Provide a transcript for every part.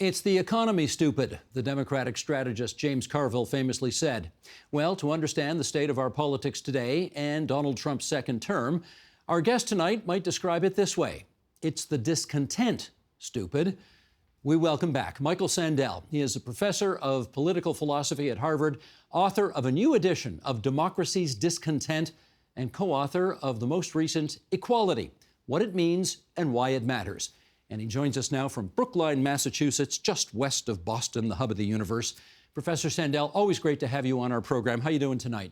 It's the economy, stupid, the Democratic strategist James Carville famously said. Well, to understand the state of our politics today and Donald Trump's second term, our guest tonight might describe it this way. It's the discontent, stupid. We welcome back Michael Sandel. He is a professor of political philosophy at Harvard, author of a new edition of Democracy's Discontent, and co-author of the most recent Equality, What It Means and Why It Matters. And he joins us now from Brookline, Massachusetts, just west of Boston, the hub of the universe. Professor Sandel, always great to have you on our program. How are you doing tonight?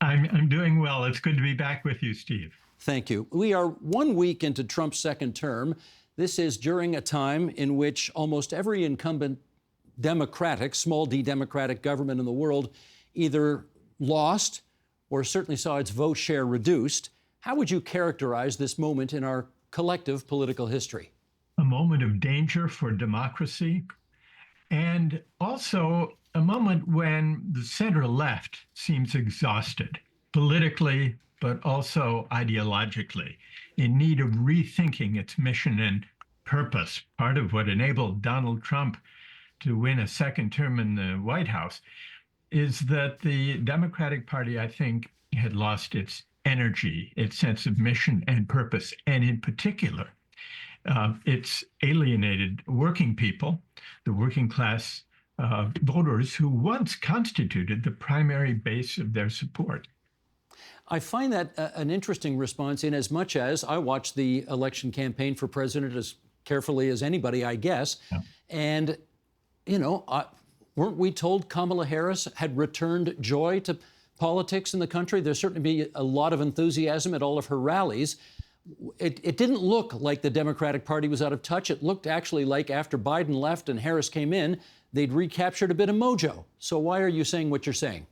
I'm doing well. It's good to be back with you, Steve. Thank you. We are 1 week into Trump's second term. This is during a time in which almost every incumbent democratic, small d democratic government in the world either lost or certainly saw its vote share reduced. How would you characterize this moment in our collective political history? A moment of danger for democracy, and also a moment when the center left seems exhausted politically, but also ideologically, in need of rethinking its mission and purpose. Part of what enabled Donald Trump to win a second term in the White House is that the Democratic Party, I think, had lost its energy, its sense of mission and purpose, and in particular, it's alienated working people, the working class voters who once constituted the primary base of their support. I find that an interesting response in as much as I watched the election campaign for president as carefully as anybody, I guess. Yeah. And, you know, weren't we told Kamala Harris had returned joy to politics in the country? There's certainly be a lot of enthusiasm at all of her rallies. It didn't look like the Democratic Party was out of touch. It looked actually like after Biden left and Harris came in, they'd recaptured a bit of mojo. So why are you saying what you're saying?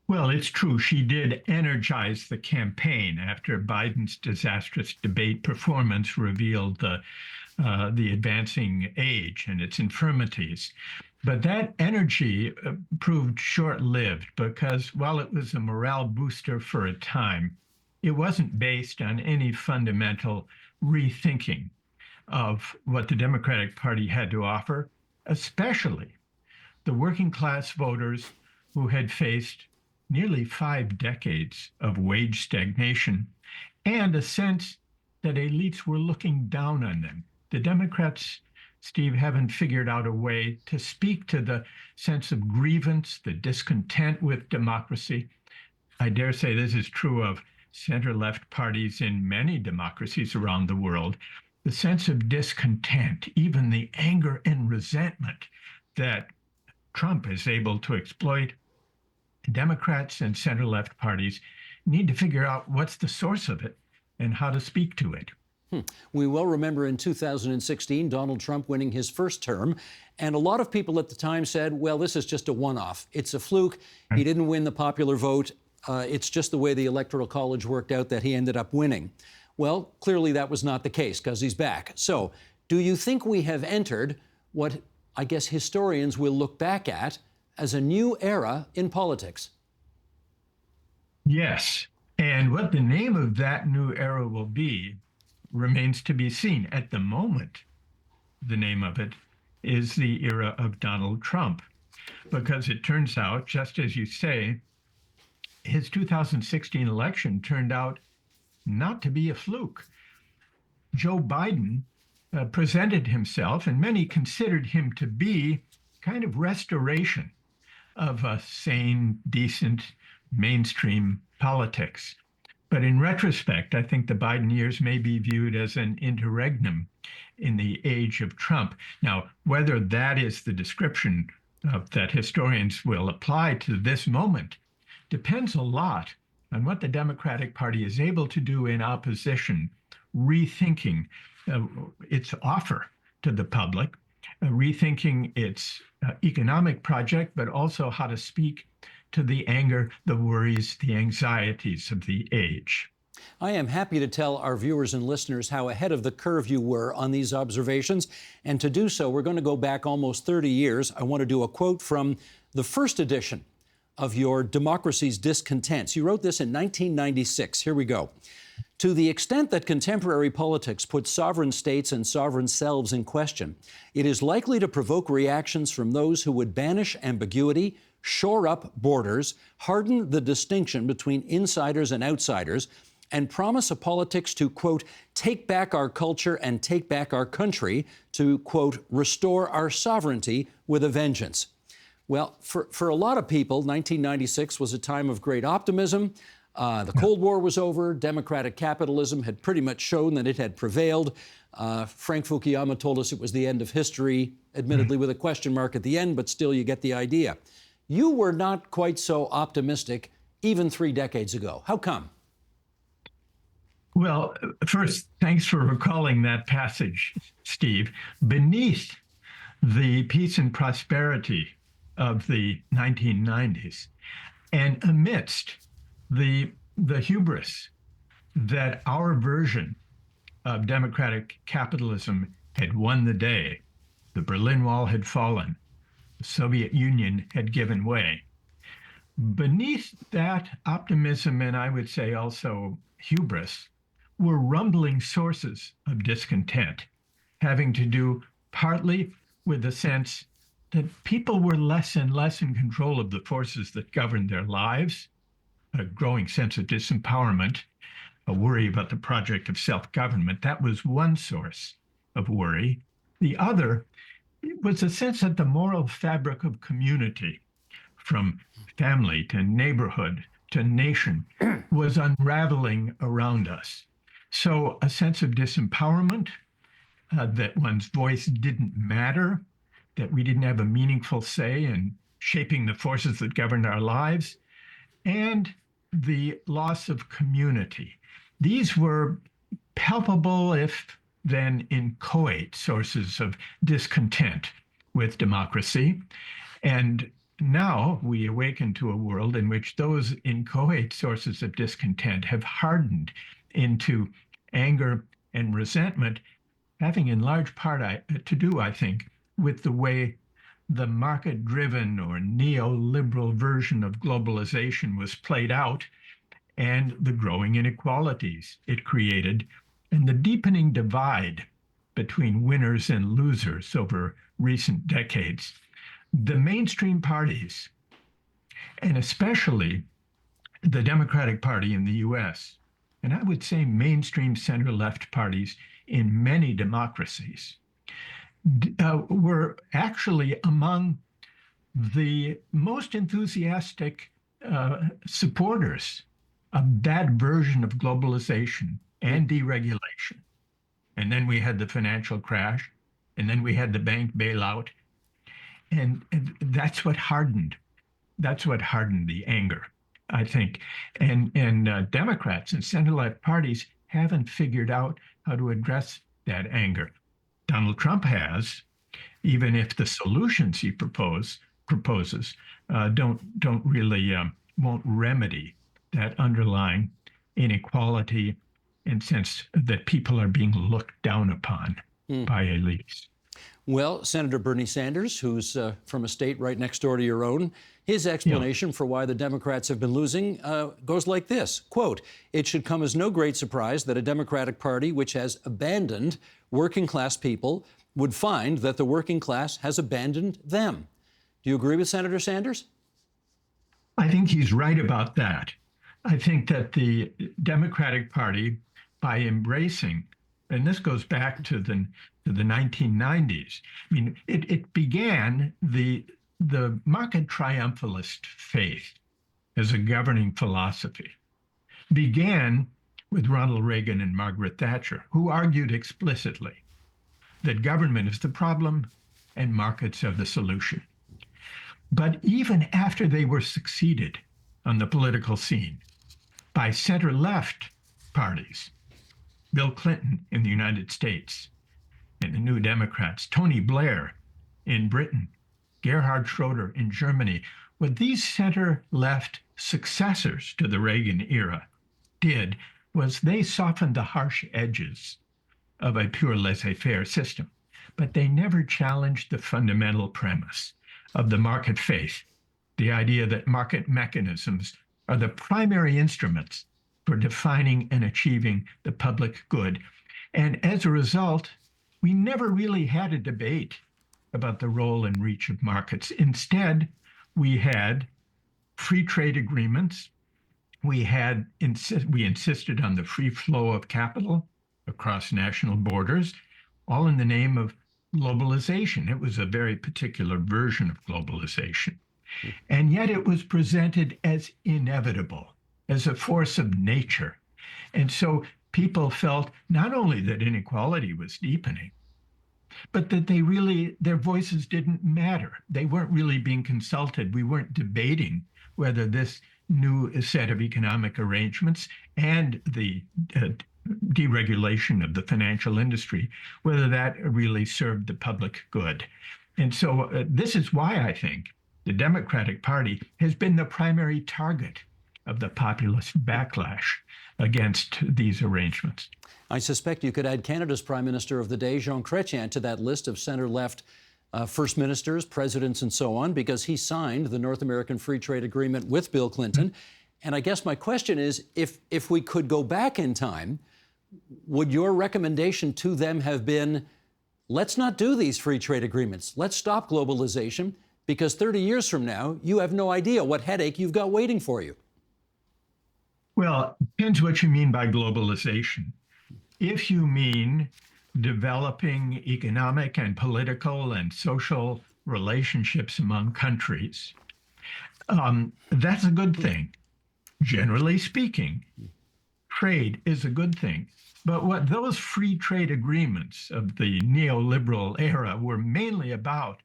Well, it's true. She did energize the campaign after Biden's disastrous debate performance revealed the advancing age and its infirmities. But that energy proved short-lived because while it was a morale booster for a time, it wasn't based on any fundamental rethinking of what the Democratic Party had to offer, especially the working class voters who had faced nearly 5 decades of wage stagnation and a sense that elites were looking down on them. The Democrats, Steve, haven't figured out a way to speak to the sense of grievance, the discontent with democracy. I dare say this is true of center-left parties in many democracies around the world. The sense of discontent, even the anger and resentment that Trump is able to exploit, Democrats and center-left parties need to figure out what's the source of it and how to speak to it. We well remember in 2016, Donald Trump winning his first term, and a lot of people at the time said, well, this is just a one-off. It's a fluke. He didn't win the popular vote. It's just the way the Electoral College worked out that he ended up winning. Well, clearly that was not the case because he's back. So do you think we have entered what I guess historians will look back at as a new era in politics? Yes. And what the name of that new era will be remains to be seen. At the moment, the name of it is the era of Donald Trump, because it turns out, just as you say, his 2016 election turned out not to be a fluke. Joe Biden presented himself, and many considered him to be kind of restoration of a sane, decent, mainstream politics. But in retrospect, I think the Biden years may be viewed as an interregnum in the age of Trump. Now, whether that is the description that historians will apply to this moment depends a lot on what the Democratic Party is able to do in opposition, rethinking its offer to the public, rethinking its economic project, but also how to speak to the anger, the worries, the anxieties of the age. I am happy to tell our viewers and listeners how ahead of the curve you were on these observations. And to do so, we're going to go back almost 30 years. I want to do a quote from the first edition of your Democracy's Discontents. You wrote this in 1996. Here we go. To the extent that contemporary politics puts sovereign states and sovereign selves in question, it is likely to provoke reactions from those who would banish ambiguity, shore up borders, harden the distinction between insiders and outsiders, and promise a politics to, quote, take back our culture and take back our country, to, quote, restore our sovereignty with a vengeance. Well, for a lot of people, 1996 was a time of great optimism. The Cold War was over. Democratic capitalism had pretty much shown that it had prevailed. Frank Fukuyama told us it was the end of history, admittedly with a question mark at the end, but still you get the idea. You were not quite so optimistic even 3 decades ago. How come? Well, first, thanks for recalling that passage, Steve. Beneath the peace and prosperity of the 1990s, and amidst the hubris that our version of democratic capitalism had won the day, the Berlin Wall had fallen, the Soviet Union had given way. Beneath that optimism, and I would say also hubris, were rumbling sources of discontent, having to do partly with the sense that people were less and less in control of the forces that governed their lives, a growing sense of disempowerment, a worry about the project of self-government. That was one source of worry. The other was a sense that the moral fabric of community, from family to neighborhood to nation, was unraveling around us. So a sense of disempowerment, that one's voice didn't matter, that we didn't have a meaningful say in shaping the forces that governed our lives, and the loss of community. These were palpable, if then inchoate, sources of discontent with democracy. And now we awaken to a world in which those inchoate sources of discontent have hardened into anger and resentment, having in large part to do, I think, with the way the market-driven or neoliberal version of globalization was played out, and the growing inequalities it created, and the deepening divide between winners and losers over recent decades. The mainstream parties, and especially the Democratic Party in the US, and I would say mainstream center-left parties in many democracies, were actually among the most enthusiastic supporters of that version of globalization and deregulation. And then we had the financial crash, and then we had the bank bailout, and that's what hardened. That's what hardened the anger, I think. And Democrats and center-left parties haven't figured out how to address that anger. Donald Trump has, even if the solutions he proposes don't really won't remedy that underlying inequality and sense that people are being looked down upon by elites. Well, Senator Bernie Sanders, who's from a state right next door to your own, his explanation for why the Democrats have been losing goes like this, quote, "It should come as no great surprise that a Democratic Party which has abandoned working class people would find that the working class has abandoned them." Do you agree with Senator Sanders? I think he's right about that. I think that the Democratic Party, by embracing, and this goes back to the 1990s. I mean, it began the market triumphalist faith as a governing philosophy began with Ronald Reagan and Margaret Thatcher, who argued explicitly that government is the problem and markets are the solution. But even after they were succeeded on the political scene by center-left parties, Bill Clinton in the United States and the New Democrats, Tony Blair in Britain, Gerhard Schroeder in Germany, what these center-left successors to the Reagan era did was they softened the harsh edges of a pure laissez-faire system, but they never challenged the fundamental premise of the market faith the idea that market mechanisms are the primary instruments for defining and achieving the public good. And as a result, we never really had a debate about the role and reach of markets. Instead, we had free trade agreements. We insisted on the free flow of capital across national borders, all in the name of globalization. It was a very particular version of globalization. And yet it was presented as inevitable, as a force of nature. And so people felt not only that inequality was deepening, but that their voices didn't matter. They weren't really being consulted. We weren't debating whether this new set of economic arrangements and the deregulation of the financial industry, whether that really served the public good. And so this is why I think the Democratic Party has been the primary target of the populist backlash against these arrangements. I suspect you could add Canada's Prime Minister of the day, Jean Chrétien, to that list of center-left first ministers, presidents, and so on, because he signed the North American Free Trade Agreement with Bill Clinton. And I guess my question is, if we could go back in time, would your recommendation to them have been, let's not do these free trade agreements, let's stop globalization, because 30 years from now, you have no idea what headache you've got waiting for you? Well, it depends what you mean by globalization. If you mean developing economic and political and social relationships among countries, that's a good thing. Generally speaking, trade is a good thing. But what those free trade agreements of the neoliberal era were mainly about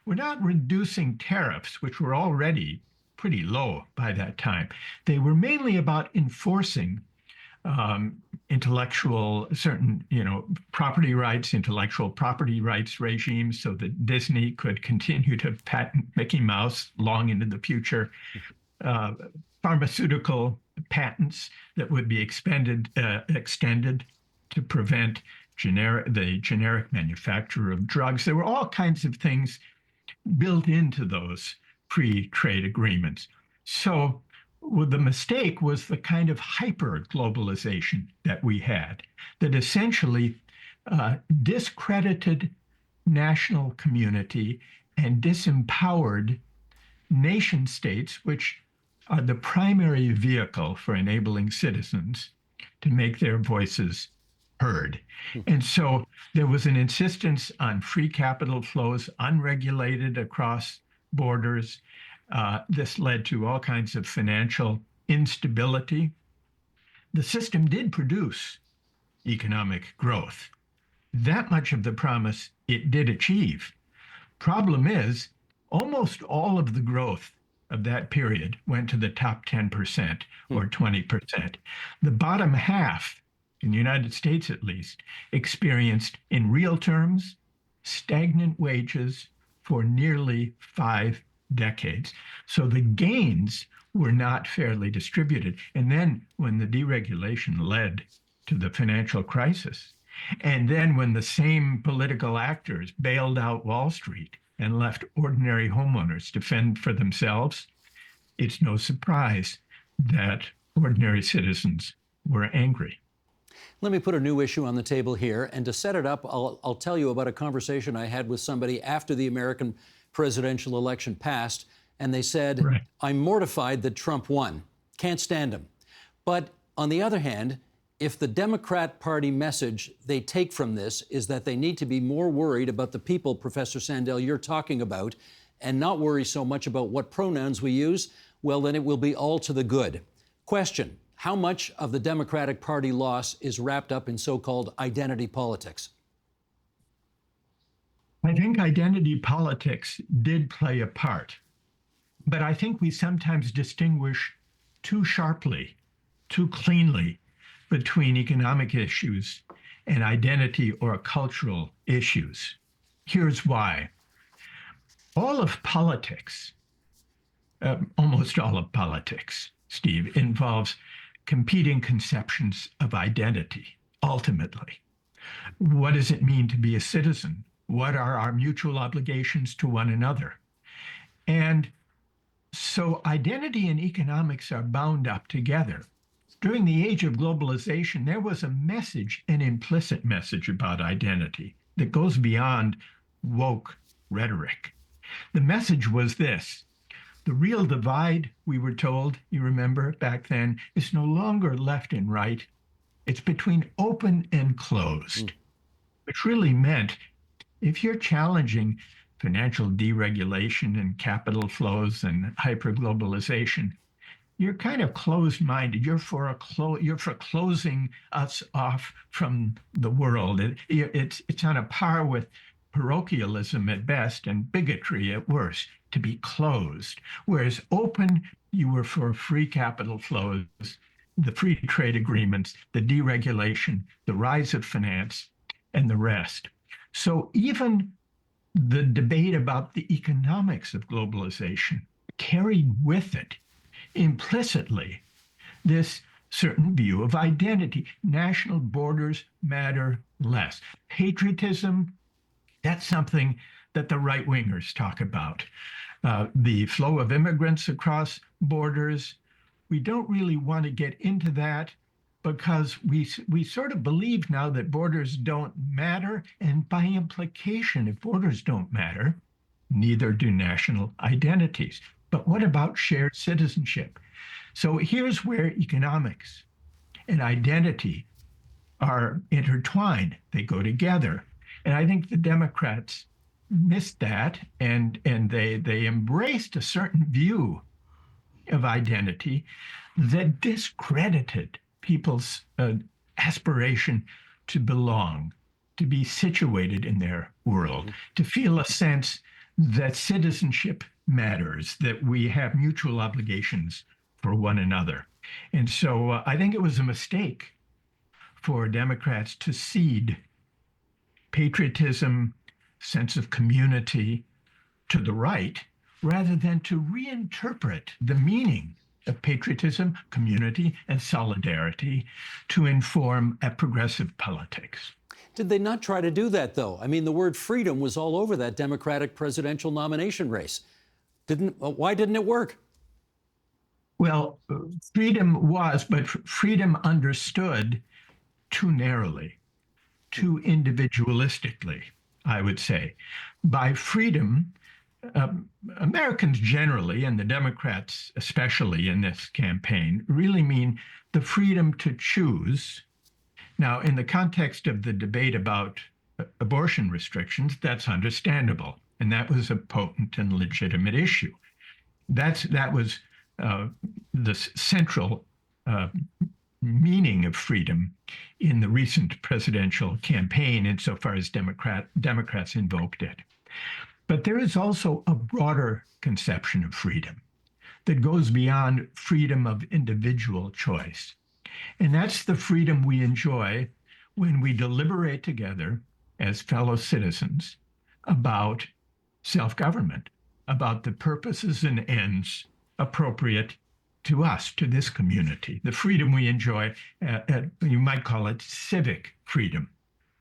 were not reducing tariffs, which were already pretty low by that time. They were mainly about enforcing certain property rights, intellectual property rights regimes, so that Disney could continue to patent Mickey Mouse long into the future, pharmaceutical patents that would be extended to prevent the generic manufacture of drugs. There were all kinds of things built into those free trade agreements. So the mistake was the kind of hyper globalization that we had that essentially discredited national community and disempowered nation states, which are the primary vehicle for enabling citizens to make their voices heard. And so there was an insistence on free capital flows, unregulated across borders. This led to all kinds of financial instability. The system did produce economic growth. That much of the promise it did achieve. Problem is, almost all of the growth of that period went to the top 10% or 20%. The bottom half, in the United States at least, experienced, in real terms, stagnant wages for nearly 5 decades. So the gains were not fairly distributed. And then when the deregulation led to the financial crisis, and then when the same political actors bailed out Wall Street and left ordinary homeowners to fend for themselves, it's no surprise that ordinary citizens were angry. Let me put a new issue on the table here. And to set it up, I'll tell you about a conversation I had with somebody after the American presidential election passed. And they said, right, I'm mortified that Trump won. Can't stand him. But on the other hand, if the Democrat Party message they take from this is that they need to be more worried about the people, Professor Sandel, you're talking about, and not worry so much about what pronouns we use, well, then it will be all to the good. Question. How much of the Democratic Party loss is wrapped up in so-called identity politics? I think identity politics did play a part, but I think we sometimes distinguish too sharply, too cleanly between economic issues and identity or cultural issues. Here's why. All of politics, almost all of politics, Steve, involves competing conceptions of identity, ultimately. What does it mean to be a citizen? What are our mutual obligations to one another? And So identity and economics are bound up together. During the age of globalization, there was a message, an implicit message about identity that goes beyond woke rhetoric. The message was this: the real divide, we were told, you remember back then, is no longer left and right. It's between open and closed, which really meant if you're challenging financial deregulation and capital flows and hyperglobalization, you're kind of closed-minded. You're for closing us off from the world. It's on a par with parochialism at best and bigotry at worst, to be closed. Whereas open, you were for free capital flows, the free trade agreements, the deregulation, the rise of finance, and the rest. So even the debate about the economics of globalization carried with it implicitly this certain view of identity. National borders matter less. Patriotism, that's something that the right-wingers talk about. The flow of immigrants across borders, we don't really want to get into that because we sort of believe now that borders don't matter. And by implication, if borders don't matter, neither do national identities. But what about shared citizenship? So here's where economics and identity are intertwined. They go together. And I think the Democrats missed that, and they embraced a certain view of identity that discredited people's aspiration to belong, to be situated in their world, to feel a sense that citizenship matters, that we have mutual obligations for one another. And so I think it was a mistake for Democrats to cede patriotism, sense of community to the right, rather than to reinterpret the meaning of patriotism, community, and solidarity to inform a progressive politics. Did they not try to do that, though? I mean, the word freedom was all over that Democratic presidential nomination race. Why didn't it work? Well, freedom was, but freedom understood too narrowly, too individualistically, I would say. By freedom, Americans generally, and the Democrats especially in this campaign, really mean the freedom to choose. Now, in the context of the debate about abortion restrictions, that's understandable, and that was a potent and legitimate issue. That was the central meaning of freedom in the recent presidential campaign, insofar as Democrats invoked it. But there is also a broader conception of freedom that goes beyond freedom of individual choice. And that's the freedom we enjoy when we deliberate together as fellow citizens about self-government, about the purposes and ends appropriate to us, to this community. The freedom we enjoy, you might call it civic freedom,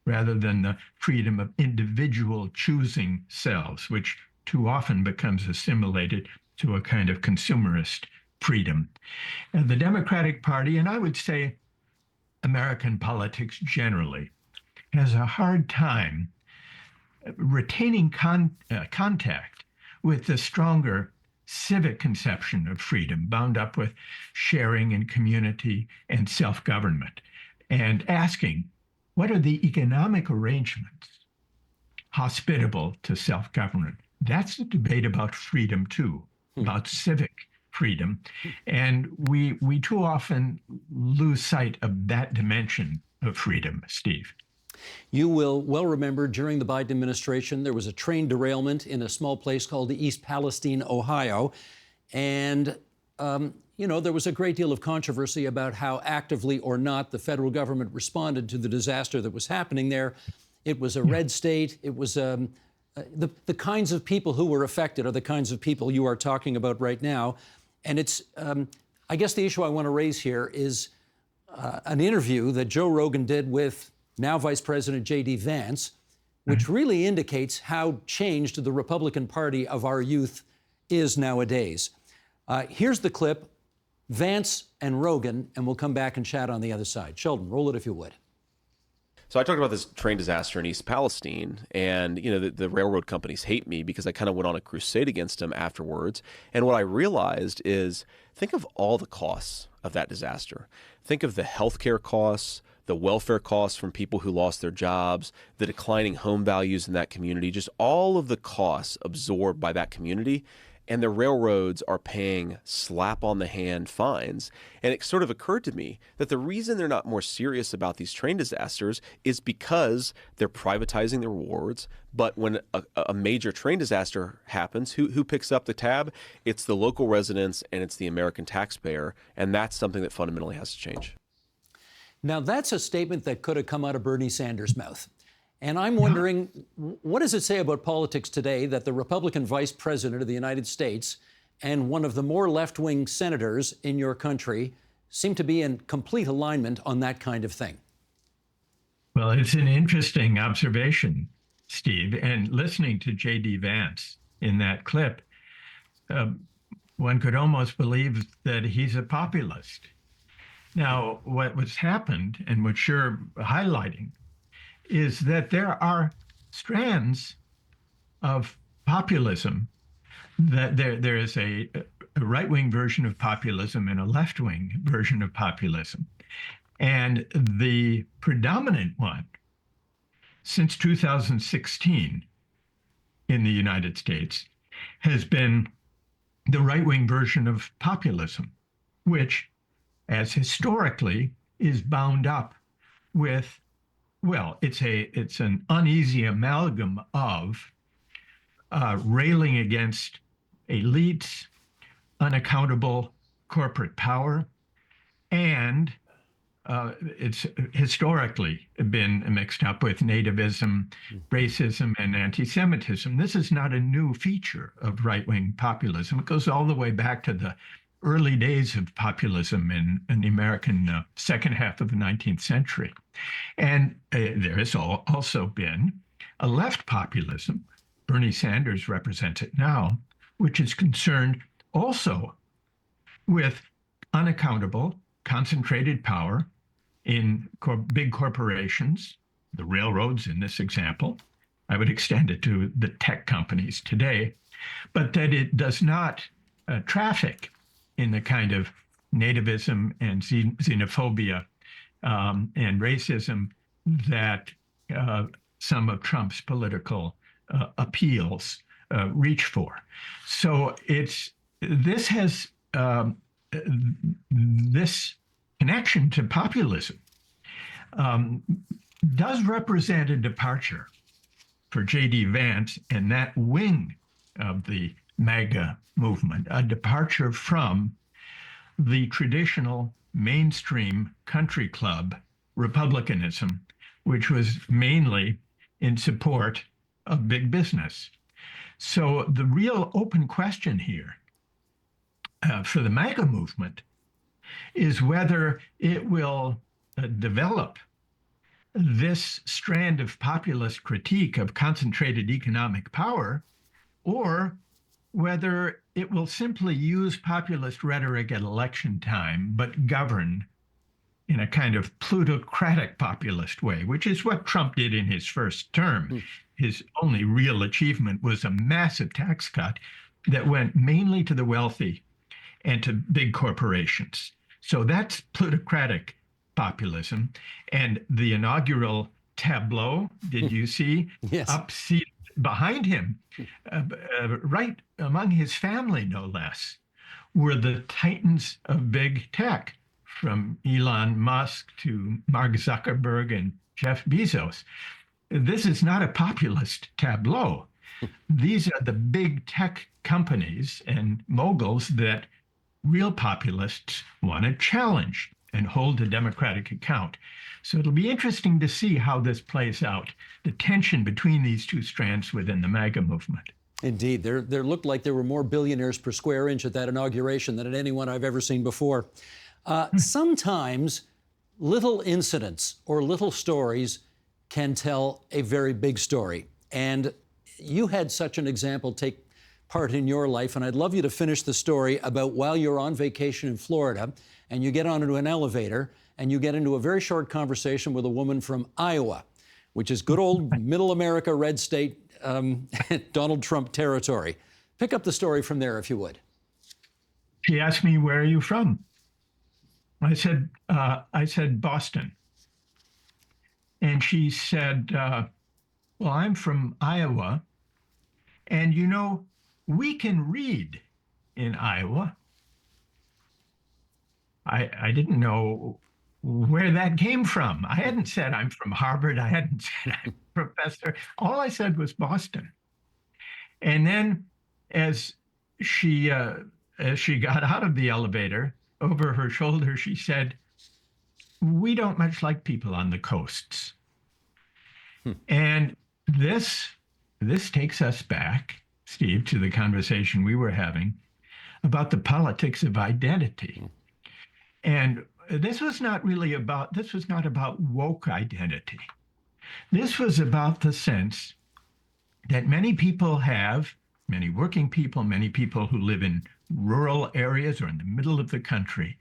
rather than the freedom of individual choosing selves, which too often becomes assimilated to a kind of consumerist freedom. And the Democratic Party, and I would say American politics generally, has a hard time retaining contact with the stronger civic conception of freedom, bound up with sharing and community and self-government, and asking, what are the economic arrangements hospitable to self-government? That's a debate about freedom too, about civic freedom. And we too often lose sight of that dimension of freedom, Steve. You will well remember during the Biden administration, there was a train derailment in a small place called East Palestine, Ohio. And, there was a great deal of controversy about how actively or not the federal government responded to the disaster that was happening there. It was a red state. It was the kinds of people who were affected are the kinds of people you are talking about right now. And it's, I guess the issue I want to raise here is an interview that Joe Rogan did with now Vice President J.D. Vance, which really indicates how changed the Republican Party of our youth is nowadays. Here's the clip, Vance and Rogan, and we'll come back and chat on the other side. Sheldon, roll it if you would. So I talked about this train disaster in East Palestine, and the railroad companies hate me because I kind of went on a crusade against them afterwards. And what I realized is, think of all the costs of that disaster. Think of the healthcare costs, the welfare costs from people who lost their jobs, the declining home values in that community, just all of the costs absorbed by that community. And the railroads are paying slap-on-the-hand fines. And it sort of occurred to me that the reason they're not more serious about these train disasters is because they're privatizing the rewards. But when a major train disaster happens, who picks up the tab? It's the local residents and it's the American taxpayer. And that's something that fundamentally has to change. Now, that's a statement that could have come out of Bernie Sanders' mouth. And I'm wondering, what does it say about politics today that the Republican vice president of the United States and one of the more left-wing senators in your country seem to be in complete alignment on that kind of thing? Well, it's an interesting observation, Steve. And listening to J.D. Vance in that clip, one could almost believe that he's a populist. Now, what was happened, and what you're highlighting, is that there are strands of populism, that there is a right-wing version of populism and a left-wing version of populism. And the predominant one since 2016 in the United States has been the right-wing version of populism, which, as historically, is bound up with, well, it's an uneasy amalgam of railing against elites, unaccountable corporate power, and it's historically been mixed up with nativism, racism, and anti-Semitism. This is not a new feature of right-wing populism. It goes all the way back to the early days of populism in the American second half of the 19th century. And there has also been a left populism. Bernie Sanders represents it now, which is concerned also with unaccountable, concentrated power in big corporations, the railroads in this example. I would extend it to the tech companies today, but that it does not traffic in the kind of nativism and xenophobia and racism that some of Trump's political appeals reach for. So this connection to populism does represent a departure for J.D. Vance and that wing of the MAGA movement, a departure from the traditional mainstream country club republicanism, which was mainly in support of big business. So the real open question here for the MAGA movement is whether it will develop this strand of populist critique of concentrated economic power, or whether it will simply use populist rhetoric at election time, but govern in a kind of plutocratic populist way, which is what Trump did in his first term. His only real achievement was a massive tax cut that went mainly to the wealthy and to big corporations. So that's plutocratic populism. And the inaugural tableau, did you see? Yes. Up seated behind him, right among his family, no less, were the titans of big tech, from Elon Musk to Mark Zuckerberg and Jeff Bezos. This is not a populist tableau. These are the big tech companies and moguls that real populists want to challenge and hold to democratic account. So it'll be interesting to see how this plays out, the tension between these two strands within the MAGA movement. Indeed. There looked like there were more billionaires per square inch at that inauguration than at any one I've ever seen before. Sometimes little incidents or little stories can tell a very big story. And you had such an example take part in your life, and I'd love you to finish the story about while you're on vacation in Florida and you get onto an elevator and you get into a very short conversation with a woman from Iowa, which is good old middle America, red state, Donald Trump territory. Pick up the story from there, if you would. She asked me, "Where are you from?" I said, "Boston." And she said, "Well, I'm from Iowa. And you know, we can read in Iowa." I didn't know where that came from. I hadn't said I'm from Harvard. I hadn't said I'm a professor. All I said was Boston. And then as she got out of the elevator, over her shoulder, she said, "We don't much like people on the coasts." And this takes us back, Steve, to the conversation we were having about the politics of identity. And this was not about woke identity. This was about the sense that many people have, many working people, many people who live in rural areas or in the middle of the country,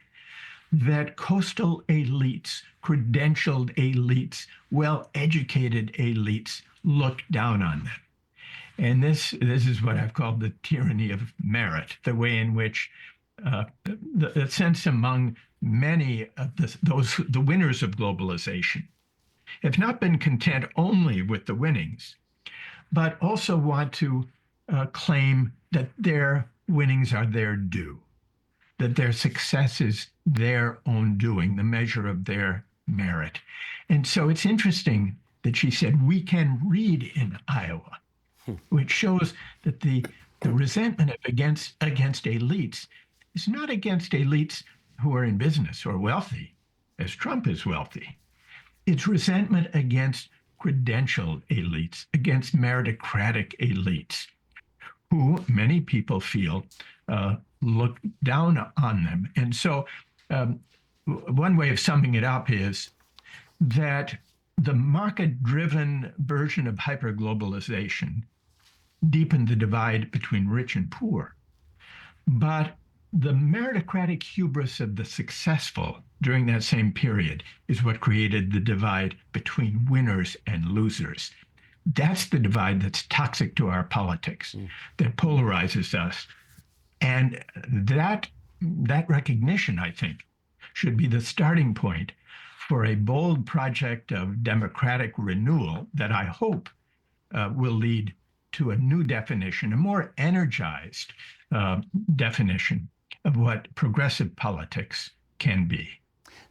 that coastal elites, credentialed elites, well-educated elites look down on them. And this is what I've called the tyranny of merit, the way in which the sense among many of the winners of globalization have not been content only with the winnings, but also want to claim that their winnings are their due, that their success is their own doing, the measure of their merit. And so it's interesting that she said, "We can read in Iowa," which shows that the resentment against elites is not against elites who are in business or wealthy, as Trump is wealthy. It's resentment against credentialed elites, against meritocratic elites, who many people feel look down on them. And so one way of summing it up is that the market-driven version of hyperglobalization deepened the divide between rich and poor. But the meritocratic hubris of the successful during that same period is what created the divide between winners and losers. That's the divide that's toxic to our politics, that polarizes us. And that recognition, I think, should be the starting point for a bold project of democratic renewal that I hope will lead to a new definition, a more energized definition of what progressive politics can be.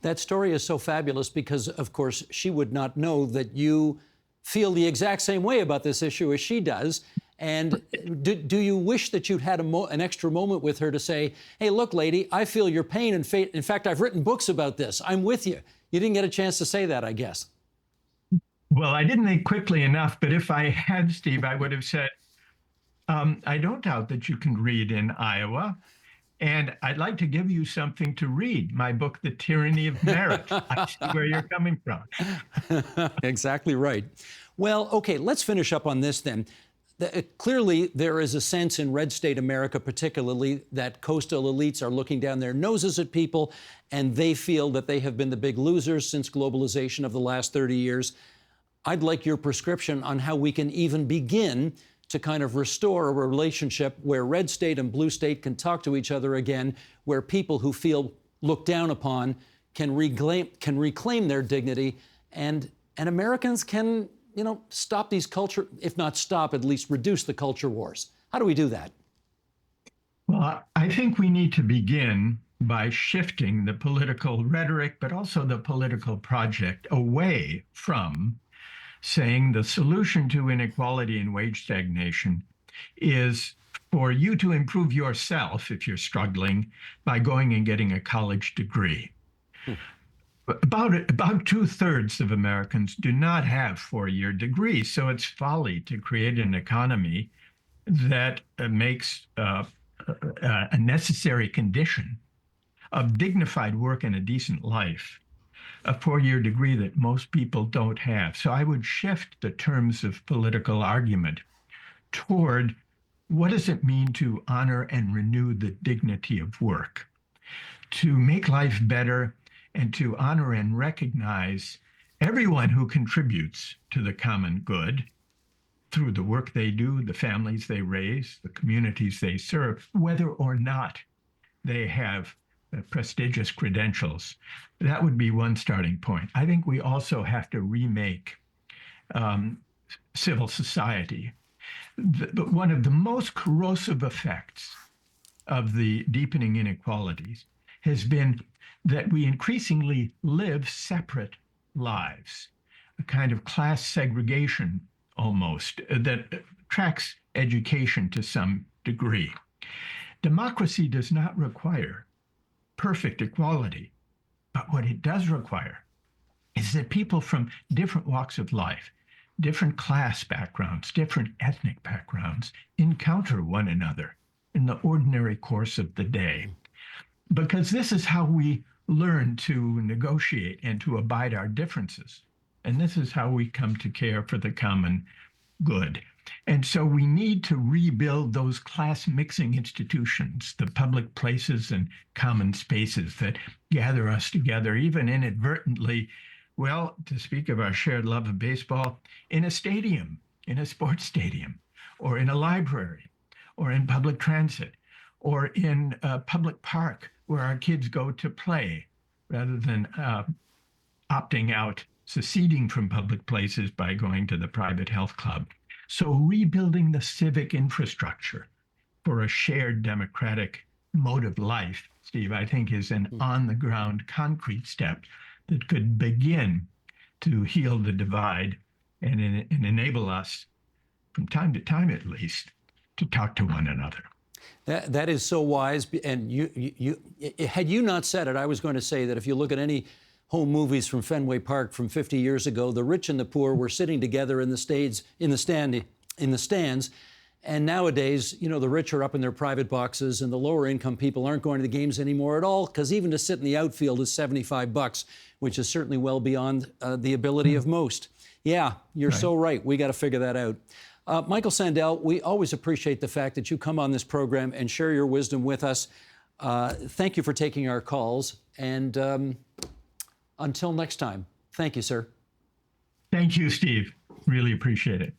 That story is so fabulous because, of course, she would not know that you feel the exact same way about this issue as she does. And do you wish that you'd had an extra moment with her to say, "Hey, look, lady, I feel your pain and fate. In fact, I've written books about this. I'm with you." You didn't get a chance to say that, I guess. Well, I didn't think quickly enough, but if I had, Steve, I would have said, "I don't doubt that you can read in Iowa. And I'd like to give you something to read, my book, The Tyranny of Merit." I see where you're coming from. Exactly right. Well, okay, let's finish up on this then. Clearly, there is a sense in red state America, particularly, that coastal elites are looking down their noses at people, and they feel that they have been the big losers since globalization of the last 30 years. I'd like your prescription on how we can even begin to kind of restore a relationship where red state and blue state can talk to each other again, where people who feel looked down upon can reclaim their dignity, and Americans can, stop these culture, if not stop, at least reduce the culture wars. How do we do that? Well, I think we need to begin by shifting the political rhetoric, but also the political project away from saying the solution to inequality and wage stagnation is for you to improve yourself if you're struggling by going and getting a college degree. About 2/3 of Americans do not have four-year degrees, so it's folly to create an economy that makes a necessary condition of dignified work and a decent life a four-year degree that most people don't have. So I would shift the terms of political argument toward what does it mean to honor and renew the dignity of work, to make life better, and to honor and recognize everyone who contributes to the common good through the work they do, the families they raise, the communities they serve, whether or not they have prestigious credentials. That would be one starting point. I think we also have to remake civil society. But one of the most corrosive effects of the deepening inequalities has been that we increasingly live separate lives, a kind of class segregation almost that tracks education to some degree. Democracy does not require perfect equality, but what it does require is that people from different walks of life, different class backgrounds, different ethnic backgrounds, encounter one another in the ordinary course of the day. Because this is how we learn to negotiate and to abide our differences. And this is how we come to care for the common good. And so we need to rebuild those class mixing institutions, the public places and common spaces that gather us together, even inadvertently, well, to speak of our shared love of baseball, in a stadium, in a sports stadium, or in a library, or in public transit, or in a public park where our kids go to play, rather than opting out, seceding from public places by going to the private health club. So rebuilding the civic infrastructure for a shared democratic mode of life, Steve, I think is an on-the-ground concrete step that could begin to heal the divide and enable us, from time to time at least, to talk to one another. That is so wise. And had you not said it, I was going to say that if you look at any home movies from Fenway Park from 50 years ago, the rich and the poor were sitting together in the stands. And nowadays, you know, the rich are up in their private boxes and the lower income people aren't going to the games anymore at all, because even to sit in the outfield is $75, which is certainly well beyond the ability of most. Yeah, you're so right. We got to figure that out. Michael Sandel, we always appreciate the fact that you come on this program and share your wisdom with us. Thank you for taking our calls. And until next time, thank you, sir. Thank you, Steve. Really appreciate it.